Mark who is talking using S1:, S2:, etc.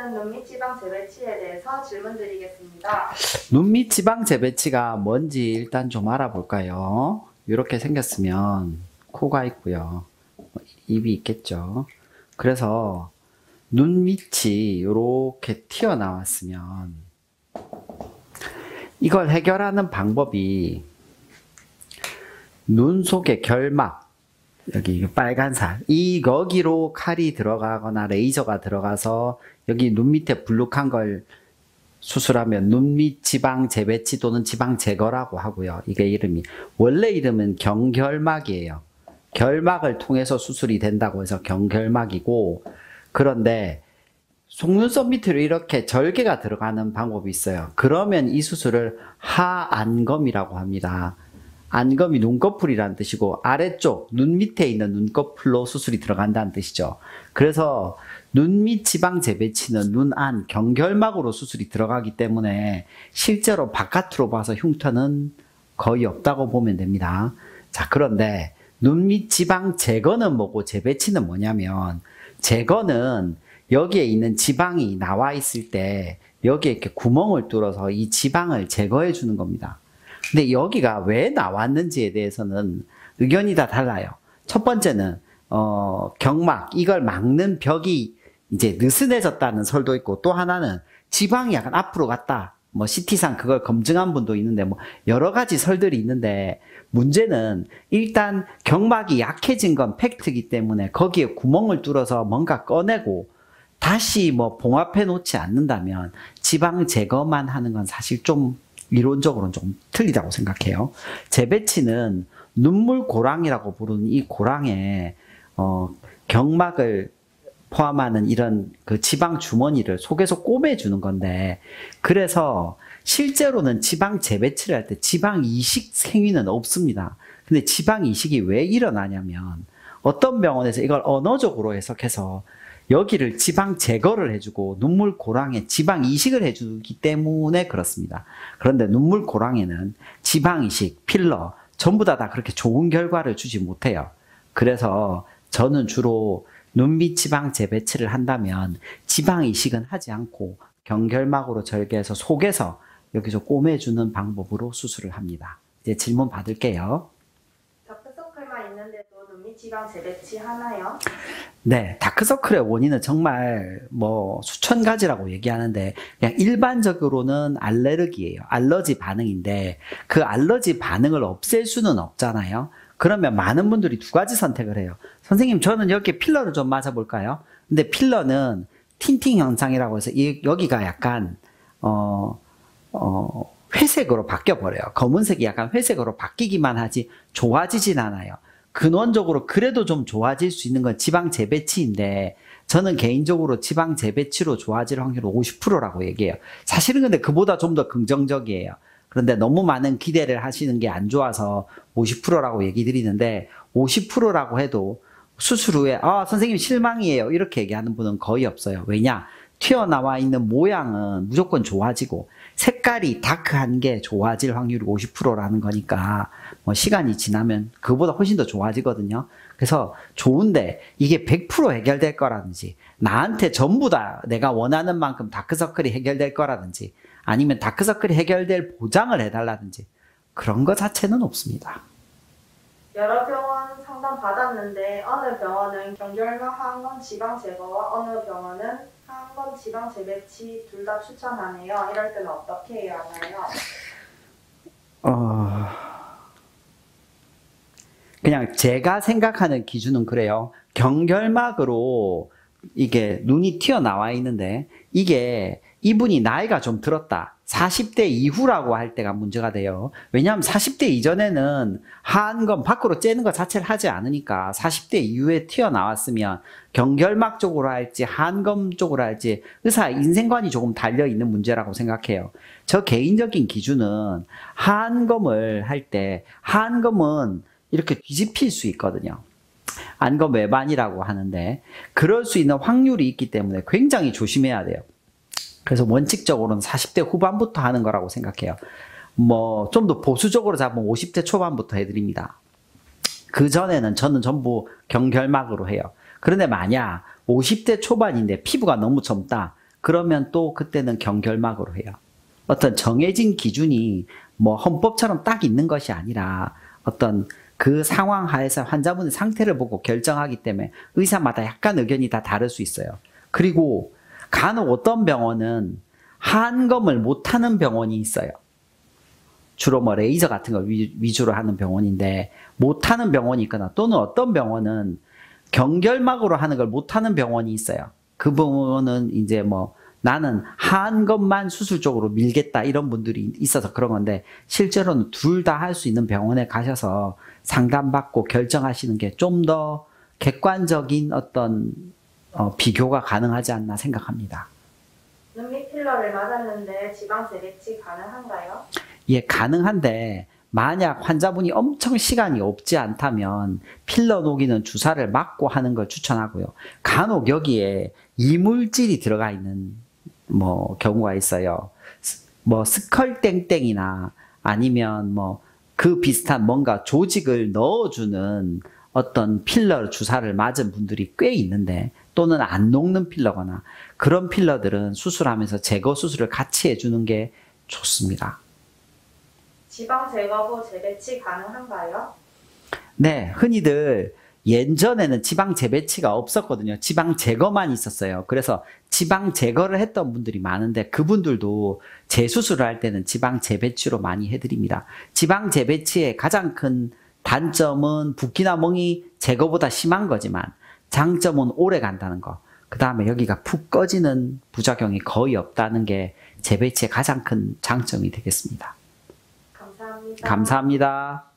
S1: 이번에는 눈밑 지방 재배치에 대해서 질문 드리겠습니다.
S2: 눈밑 지방 재배치가 뭔지 일단 좀 알아볼까요? 이렇게 생겼으면 코가 있고요. 입이 있겠죠. 그래서 눈밑이 이렇게 튀어나왔으면 이걸 해결하는 방법이 눈 속의 결막, 여기 빨간 살, 여기로 칼이 들어가거나 레이저가 들어가서 여기 눈 밑에 불룩한 걸 수술하면 눈밑 지방 재배치 또는 지방 제거라고 하고요. 이게 이름이, 원래 이름은 경결막이에요. 결막을 통해서 수술이 된다고 해서 경결막이고, 그런데 속눈썹 밑으로 이렇게 절개가 들어가는 방법이 있어요. 그러면 이 수술을 하안검이라고 합니다. 안검이 눈꺼풀이라는 뜻이고 아래쪽 눈 밑에 있는 눈꺼풀로 수술이 들어간다는 뜻이죠. 그래서 눈밑 지방 재배치는 눈 안 경결막으로 수술이 들어가기 때문에 실제로 바깥으로 봐서 흉터는 거의 없다고 보면 됩니다. 자, 그런데 눈밑 지방 제거는 뭐고 재배치는 뭐냐면, 제거는 여기에 있는 지방이 나와 있을 때 여기에 이렇게 구멍을 뚫어서 이 지방을 제거해 주는 겁니다. 근데 여기가 왜 나왔는지에 대해서는 의견이 다 달라요. 첫 번째는 경막, 이걸 막는 벽이 이제 느슨해졌다는 설도 있고, 또 하나는 지방이 약간 앞으로 갔다, 뭐 CT상 그걸 검증한 분도 있는데, 뭐 여러 가지 설들이 있는데, 문제는 일단 경막이 약해진 건 팩트이기 때문에 거기에 구멍을 뚫어서 뭔가 꺼내고 다시 뭐 봉합해 놓지 않는다면 지방 제거만 하는 건 사실 좀 이론적으로는 좀 틀리다고 생각해요. 재배치는 눈물 고랑이라고 부르는 이 고랑에 경막을 포함하는 이런 그 지방 주머니를 속에서 꼬매주는 건데, 그래서 실제로는 지방 재배치를 할 때 지방 이식 행위는 없습니다. 근데 지방 이식이 왜 일어나냐면, 어떤 병원에서 이걸 언어적으로 해석해서 여기를 지방 제거를 해주고 눈물 고랑에 지방 이식을 해주기 때문에 그렇습니다. 그런데 눈물 고랑에는 지방 이식, 필러 전부 다 그렇게 좋은 결과를 주지 못해요. 그래서 저는 주로 눈밑 지방 재배치를 한다면 지방 이식은 하지 않고 경결막으로 절개해서 속에서 여기서 꼬매주는 방법으로 수술을 합니다. 이제 질문 받을게요.
S1: 다크서클만 있는데도 눈밑 지방 재배치 하나요?
S2: 네, 다크서클의 원인은 정말 뭐 수천 가지라고 얘기하는데, 그냥 일반적으로는 알레르기예요. 알러지 반응인데, 그 알러지 반응을 없앨 수는 없잖아요. 그러면 많은 분들이 두 가지 선택을 해요. 선생님, 저는 여기 필러를 좀 맞아볼까요? 근데 필러는 틴팅 현상이라고 해서 여기가 약간 회색으로 바뀌어버려요. 검은색이 약간 회색으로 바뀌기만 하지 좋아지진 않아요. 근원적으로 그래도 좀 좋아질 수 있는 건 지방 재배치인데, 저는 개인적으로 지방 재배치로 좋아질 확률은 50%라고 얘기해요. 사실은 근데 그보다 좀 더 긍정적이에요. 그런데 너무 많은 기대를 하시는 게 안 좋아서 50%라고 얘기 드리는데, 50%라고 해도 수술 후에 선생님 실망이에요 이렇게 얘기하는 분은 거의 없어요. 왜냐? 튀어나와 있는 모양은 무조건 좋아지고 색깔이 다크한 게 좋아질 확률이 50%라는 거니까 뭐 시간이 지나면 그거보다 훨씬 더 좋아지거든요. 그래서 좋은데 이게 100% 해결될 거라든지, 나한테 전부 다 내가 원하는 만큼 다크서클이 해결될 거라든지, 아니면 다크서클이 해결될 보장을 해달라든지 그런 거 자체는 없습니다.
S1: 여러 병원 상담 받았는데 어느 병원은 경결막 하안검 지방 제거와 어느 병원은 하안검 지방 재배치 둘 다 추천하네요. 이럴 때는 어떻게 해야 하나요?
S2: 그냥 제가 생각하는 기준은 그래요. 경결막으로 이게 눈이 튀어나와 있는데, 이게 이분이 나이가 좀 들었다, 40대 이후라고 할 때가 문제가 돼요. 왜냐하면 40대 이전에는 하안검 밖으로 째는 것 자체를 하지 않으니까 40대 이후에 튀어나왔으면 경결막 쪽으로 할지 하안검 쪽으로 할지 의사 인생관이 조금 달려있는 문제라고 생각해요. 저 개인적인 기준은 하안검을 할 때, 하안검은 이렇게 뒤집힐 수 있거든요. 안검 외반이라고 하는데, 그럴 수 있는 확률이 있기 때문에 굉장히 조심해야 돼요. 그래서 원칙적으로는 40대 후반부터 하는 거라고 생각해요. 뭐 좀 더 보수적으로 잡으면 50대 초반부터 해드립니다. 그 전에는 저는 전부 경결막으로 해요. 그런데 만약 50대 초반인데 피부가 너무 젊다, 그러면 또 그때는 경결막으로 해요. 어떤 정해진 기준이 뭐 헌법처럼 딱 있는 것이 아니라 어떤 그 상황 하에서 환자분의 상태를 보고 결정하기 때문에 의사마다 약간 의견이 다 다를 수 있어요. 그리고 간혹 어떤 병원은 하안검을 못하는 병원이 있어요. 주로 뭐 레이저 같은 거 위주로 하는 병원인데 못하는 병원이 있거나 또는 어떤 병원은 경결막으로 하는 걸 못하는 병원이 있어요. 그 병원은 이제 뭐 나는 하안검만 수술 쪽으로 밀겠다 이런 분들이 있어서 그런 건데 실제로는 둘 다 할 수 있는 병원에 가셔서 상담받고 결정하시는 게 좀 더 객관적인 어떤 비교가 가능하지 않나 생각합니다.
S1: 눈밑 필러를 맞았는데 지방 재배치 가능한가요?
S2: 예, 가능한데 만약 환자분이 엄청 시간이 없지 않다면 필러 녹이는 주사를 맞고 하는 걸 추천하고요. 간혹 여기에 이물질이 들어가 있는 뭐 경우가 있어요. 뭐 스컬땡땡이나 아니면 뭐 그 비슷한 뭔가 조직을 넣어주는 어떤 필러 주사를 맞은 분들이 꽤 있는데 또는 안 녹는 필러거나 그런 필러들은 수술하면서 제거 수술을 같이 해주는 게 좋습니다.
S1: 지방 제거 후 재배치 가능한가요?
S2: 네, 흔히들 예전에는 지방 재배치가 없었거든요. 지방 제거만 있었어요. 그래서 지방 제거를 했던 분들이 많은데 그분들도 재수술을 할 때는 지방 재배치로 많이 해드립니다. 지방 재배치의 가장 큰 단점은 붓기나 멍이 제거보다 심한 거지만 장점은 오래 간다는 거. 그 다음에 여기가 푹 꺼지는 부작용이 거의 없다는 게 재배치의 가장 큰 장점이 되겠습니다.
S1: 감사합니다.
S2: 감사합니다.